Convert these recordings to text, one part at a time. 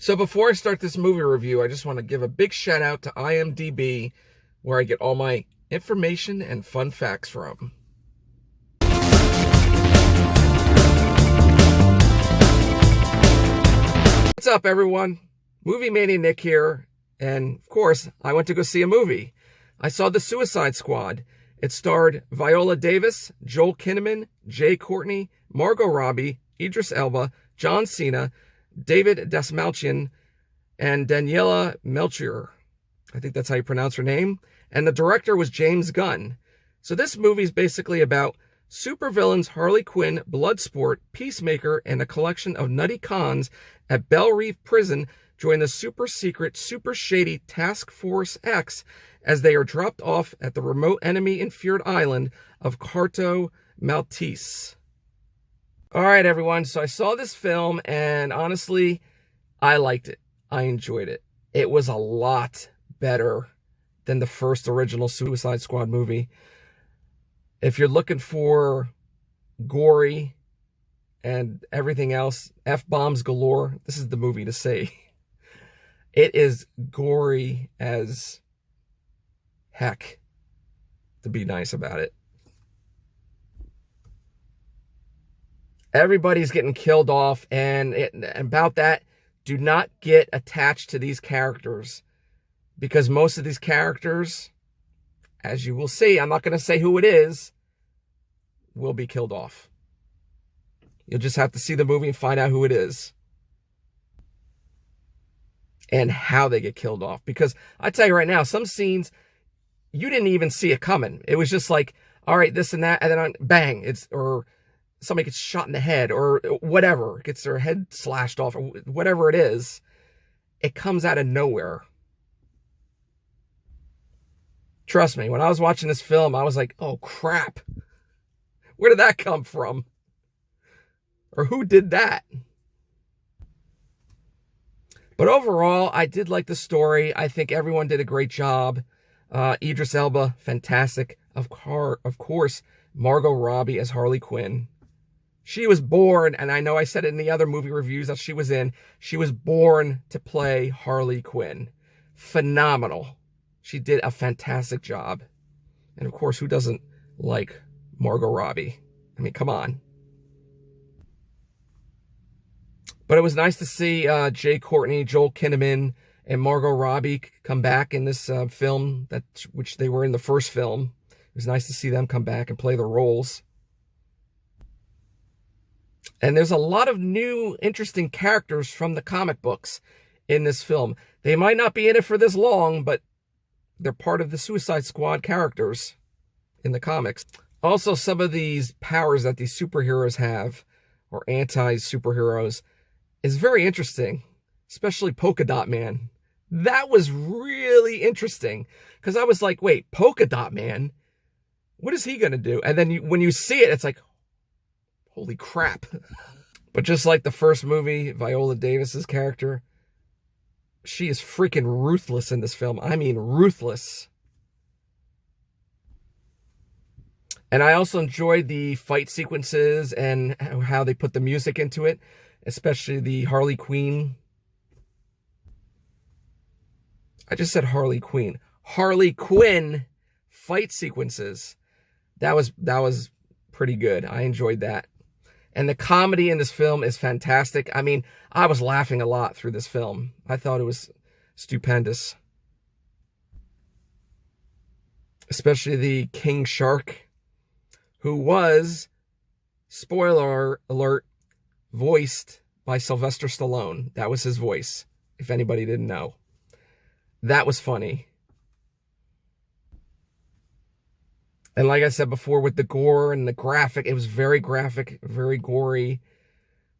So before I start this movie review, I just want to give a big shout out to IMDb, where I get all my information and fun facts from. What's up, everyone? Movie Mania Nick here, and of course, I went to go see a movie. I saw The Suicide Squad. It starred Viola Davis, Joel Kinnaman, Jai Courtney, Margot Robbie, Idris Elba, John Cena, David Dastmalchian, and Daniella Melchior. I think that's how you pronounce her name. And the director was James Gunn. So this movie is basically about supervillains Harley Quinn, Bloodsport, Peacemaker, and a collection of nutty cons at Belle Reve Prison join the super secret, super shady Task Force X as they are dropped off at the remote enemy-infested island of Carto Maltese. All right, everyone. So I saw this film, and honestly, I liked it. I enjoyed it. It was a lot better than the first original Suicide Squad movie. If you're looking for gory and everything else, F-bombs galore, this is the movie to see. It is gory as heck, to be nice about it. Everybody's getting killed off, and about that, do not get attached to these characters, because most of these characters, as you will see, I'm not going to say who it is, will be killed off. You'll just have to see the movie and find out who it is and how they get killed off. Because I tell you right now, some scenes, you didn't even see it coming. It was just like, all right, this and that, and then bang, or somebody gets shot in the head, or whatever, gets their head slashed off, or whatever it is. It comes out of nowhere. Trust me, when I was watching this film, I was like, oh crap, where did that come from? Or who did that? But overall, I did like the story. I think everyone did a great job. Idris Elba, fantastic. Of course, Margot Robbie as Harley Quinn. She was born, and I know I said it in the other movie reviews that she was in, she was born to play Harley Quinn. Phenomenal. She did a fantastic job. And of course, who doesn't like Margot Robbie? I mean, come on. But it was nice to see Jai Courtney, Joel Kinnaman, and Margot Robbie come back in this film, which they were in the first film. It was nice to see them come back and play their roles. And there's a lot of new, interesting characters from the comic books in this film. They might not be in it for this long, but they're part of the Suicide Squad characters in the comics. Also, some of these powers that these superheroes have, or anti-superheroes, is very interesting, especially Polka Dot Man. That was really interesting, because I was like, wait, Polka Dot Man? What is he going to do? And then when you see it, it's like, holy crap. But just like the first movie, Viola Davis's character, she is freaking ruthless in this film. I mean, ruthless. And I also enjoyed the fight sequences and how they put the music into it, especially the Harley Quinn. I just said Harley Quinn. Harley Quinn fight sequences. That was pretty good. I enjoyed that. And the comedy in this film is fantastic. I mean, I was laughing a lot through this film. I thought it was stupendous. Especially the King Shark, who was, spoiler alert, voiced by Sylvester Stallone. That was his voice, if anybody didn't know. That was funny. And like I said before, with the gore and the graphic, it was very graphic, very gory.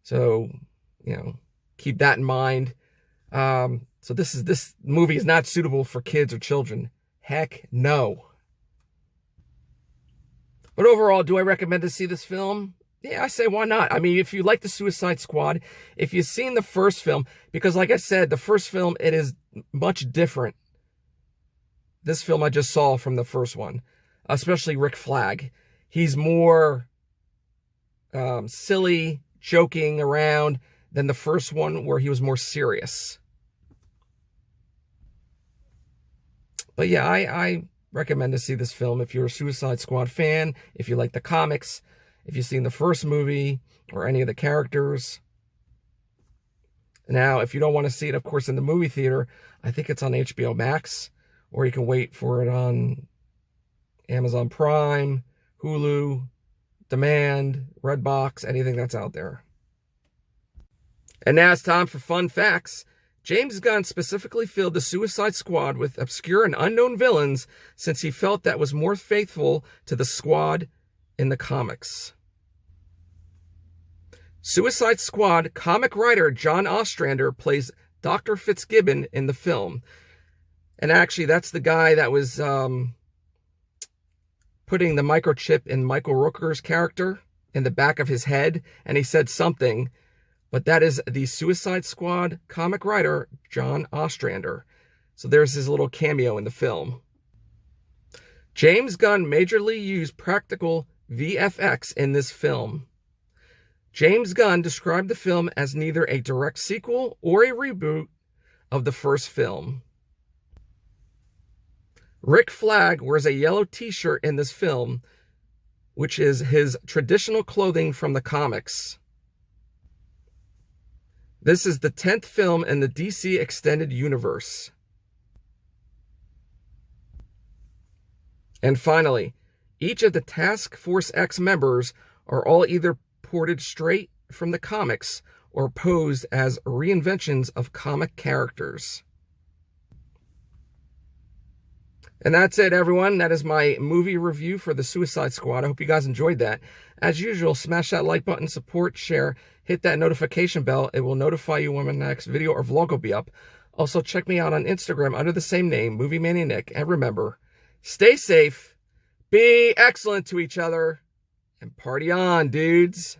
So, you know, keep that in mind. So this movie is not suitable for kids or children. Heck no. But overall, do I recommend to see this film? Yeah, I say why not? I mean, if you like the Suicide Squad, if you've seen the first film, because like I said, the first film, it is much different. This film I just saw from the first one. Especially Rick Flag. He's more silly, joking around. than the first one where he was more serious. But yeah, I recommend to see this film if you're a Suicide Squad fan, if you like the comics, if you've seen the first movie or any of the characters. Now, if you don't want to see it, of course, in the movie theater, I think it's on HBO Max, or you can wait for it on Amazon Prime, Hulu, Demand, Redbox, anything that's out there. And now it's time for fun facts. James Gunn specifically filled the Suicide Squad with obscure and unknown villains since he felt that was more faithful to the squad in the comics. Suicide Squad comic writer John Ostrander plays Dr. Fitzgibbon in the film. And actually, that's the guy that was putting the microchip in Michael Rooker's character in the back of his head, and he said something, but that is the Suicide Squad comic writer, John Ostrander. So there's his little cameo in the film. James Gunn majorly used practical VFX in this film. James Gunn described the film as neither a direct sequel or a reboot of the first film. Rick Flag wears a yellow t-shirt in this film, which is his traditional clothing from the comics. This is the 10th film in the DC Extended Universe. And finally, each of the Task Force X members are all either ported straight from the comics or posed as reinventions of comic characters. And that's it, everyone. That is my movie review for the Suicide Squad. I hope you guys enjoyed that. As usual, smash that like button, support, share, hit that notification bell. It will notify you when my next video or vlog will be up. Also, check me out on Instagram under the same name, Movie Maniac Nick. And remember, stay safe, be excellent to each other, and party on, dudes.